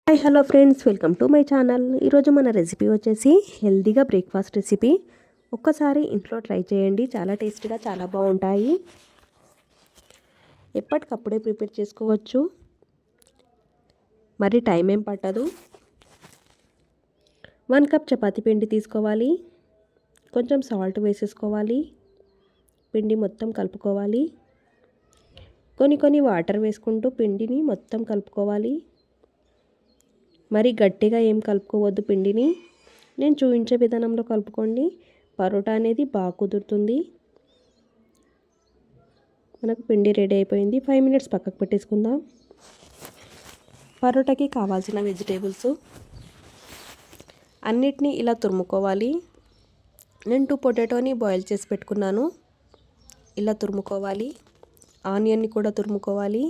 Hi hello friends, welcome to my channel. ఈరోజు మన recipe వచ్చేసి హెల్తీగా బ్రేక్ఫాస్ట్ రెసిపీ. ఒక్కసారి ఇంట్లో ట్రై చేయండి, చాలా టేస్టీగా చాలా బాగుంటాయి. ఎప్పటికప్పుడే ప్రిపేర్ చేసుకోవచ్చు, మరి టైం ఏం పట్టదు. 1 కప్ చపాతీ పిండి తీసుకోవాలి, కొంచెం సాల్ట్ వేసేసుకోవాలి, పిండి మొత్తం కలుపుకోవాలి. కొన్ని వాటర్ వేసుకుంటూ పిండిని మొత్తం కలుపుకోవాలి. మరి గట్టిగా ఏం కలుపుకోవద్దు పిండిని, నేను చూపించే విధానంలో కలుపుకోండి. పరోటా అనేది బాగా కుదురుతుంది. మనకు పిండి రెడీ అయిపోయింది. 5 మినిట్స్ పక్కకు పెట్టేసుకుందాం. పరోటాకి కావాల్సిన వెజిటేబుల్స్ అన్నిటినీ ఇలా తురుముకోవాలి. నేను 2 పొటాటోని బాయిల్ చేసి పెట్టుకున్నాను. ఇలా తురుముకోవాలి. ఆనియన్ని కూడా తురుముకోవాలి.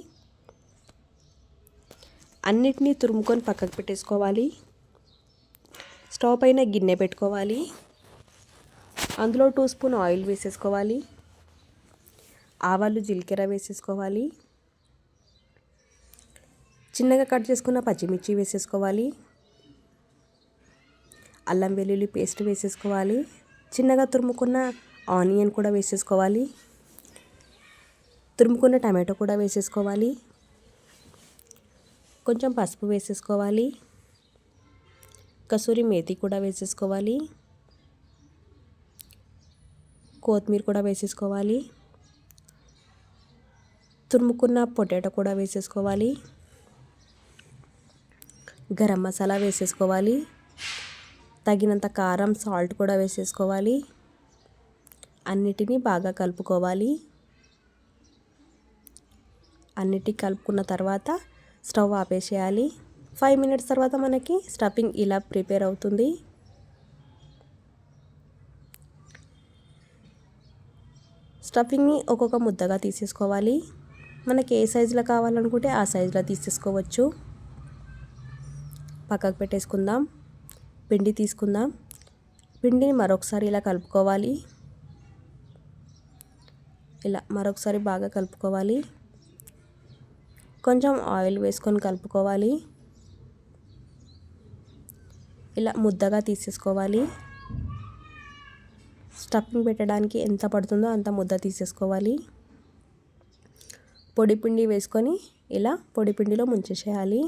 అన్నిటినీ తురుముకొని పక్కకు పెట్టేసుకోవాలి. స్టవ్ పైన గిన్నె పెట్టుకోవాలి. అందులో 2 స్పూన్ ఆయిల్ వేసేసుకోవాలి. ఆవాలు జీలకర్ర వేసేసుకోవాలి. చిన్నగా కట్ చేసుకున్న పచ్చిమిర్చి వేసేసుకోవాలి. అల్లం వెల్లుల్లి పేస్ట్ వేసేసుకోవాలి. చిన్నగా తురుముకున్న ఆనియన్ కూడా వేసేసుకోవాలి. తురుముకున్న టమాటో కూడా వేసేసుకోవాలి. కొంచెం పసుపు వేసేసుకోవాలి. కసూరి మేతి కూడా వేసేసుకోవాలి. కొత్తిమీర కూడా వేసేసుకోవాలి. తురుముకున్న పొటాటో కూడా వేసేసుకోవాలి. గరం మసాలా వేసేసుకోవాలి. తగినంత కారం, సాల్ట్ కూడా వేసేసుకోవాలి. అన్నిటినీ బాగా కలుపుకోవాలి. అన్నిటినీ కలుపుకున్న తర్వాత స్టవ్ ఆపేసేయాలి. 5 మినిట్స్ తర్వాత మనకి స్టఫింగ్ ఇలా ప్రిపేర్ అవుతుంది. స్టఫింగ్ని ఒక్కొక్క ముద్దగా తీసేసుకోవాలి. మనకి ఏ సైజులో కావాలనుకుంటే ఆ సైజులో తీసేసుకోవచ్చు. పక్కకు పెట్టేసుకుందాం. పిండి తీసుకుందాం. పిండిని మరొకసారి ఇలా కలుపుకోవాలి. ఇలా మరొకసారి బాగా కలుపుకోవాలి. కొంచెం ఆయిల్ వేసుకొని కలుపుకోవాలి. ఇలా ముద్దగా తీసేసుకోవాలి. స్టఫింగ్ పెట్టడానికి ఎంత పడుతుందో అంత ముద్ద తీసేసుకోవాలి. పొడి పిండి వేసుకొని ఇలా పొడి పిండిలో ముంచేసేయాలి.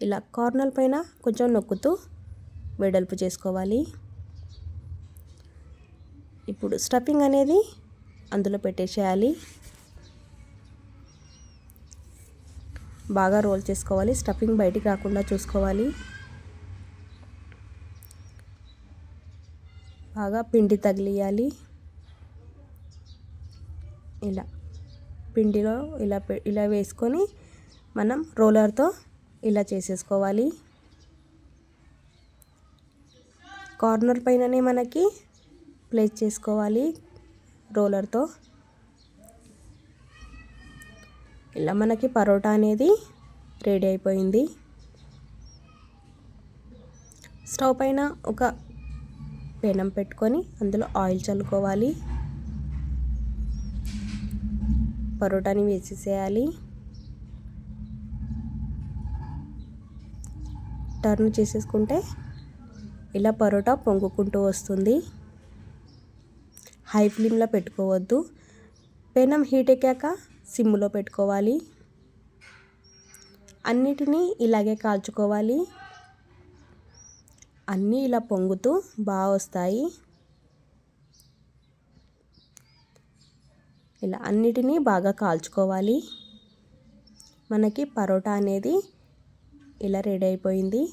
ఇలా కార్నర్ పైన కొంచెం నొక్కుతూ వెడల్పు చేసుకోవాలి. ఇప్పుడు స్టఫింగ్ అనేది అందులో పెట్టేసేయాలి. బాగా రోల్ చేసుకోవాలి. స్టఫింగ్ బయటికి రాకుండా చూసుకోవాలి. బాగా పిండి తగిలియాలి. ఇలా పిండిలో ఇలా వేసుకొని మనం రోలర్తో ఇలా చేసేసుకోవాలి. కార్నర్ పైననే మనకి ప్లేస్ చేసుకోవాలి రోలర్తో. ఇలా మనకి పరోటా అనేది రెడీ అయిపోయింది. స్టవ్ పైన ఒక పెనం పెట్టుకొని అందులో ఆయిల్ చల్లుకోవాలి. పరోటాని వేసేసేయాలి. టర్న్ చేసేసుకుంటే ఇలా పరోటా పొంగుకుంటూ వస్తుంది. హై ఫ్లేమ్లో పెట్టుకోవద్దు. పెనం హీట్ ఎక్కాక సిమ్లో పెట్టుకోవాలి. అన్నిటినీ ఇలాగే కాల్చుకోవాలి. అన్నీ ఇలా పొంగుతూ బాగా వస్తాయి. ఇలా అన్నిటినీ బాగా కాల్చుకోవాలి. మనకి పరోటా అనేది ఇలా రెడీ అయిపోయింది.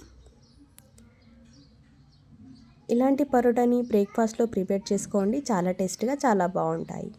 ఇలాంటి పరోటాని బ్రేక్ఫాస్ట్లో ప్రిపేర్ చేసుకోండి, చాలా టేస్టీగా చాలా బాగుంటాయి.